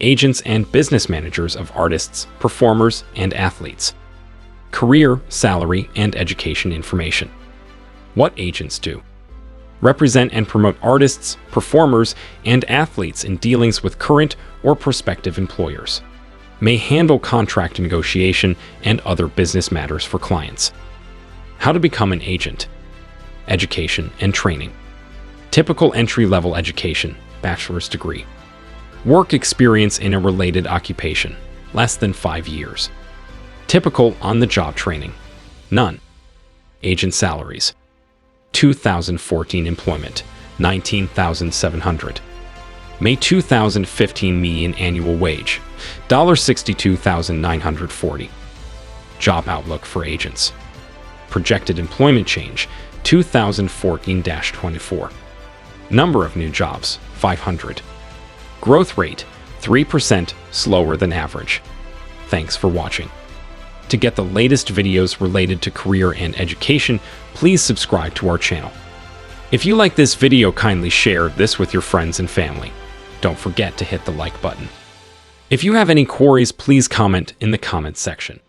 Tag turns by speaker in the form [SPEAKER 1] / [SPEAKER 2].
[SPEAKER 1] agents and business managers of artists, performers, and athletes. Career, salary, and education information. What agents do: represent and promote artists, performers, and athletes in dealings with current or prospective employers. May handle contract negotiation and other business matters for clients. How to become an agent. Education and training. Typical entry-level education, bachelor's degree. Work experience in a related occupation, less than 5 years. Typical on-the-job training, none. Agent salaries. 2014 employment, $19,700. May 2015 median annual wage, $62,940. Job outlook for agents. Projected employment change, 2014-24. Number of new jobs, 500. Growth rate, 3% slower than average. Thanks for watching. To get the latest videos related to career and education, please subscribe to our channel. If you like this video, kindly share this with your friends and family. Don't forget to hit the like button. If you have any queries, please comment in the comments section.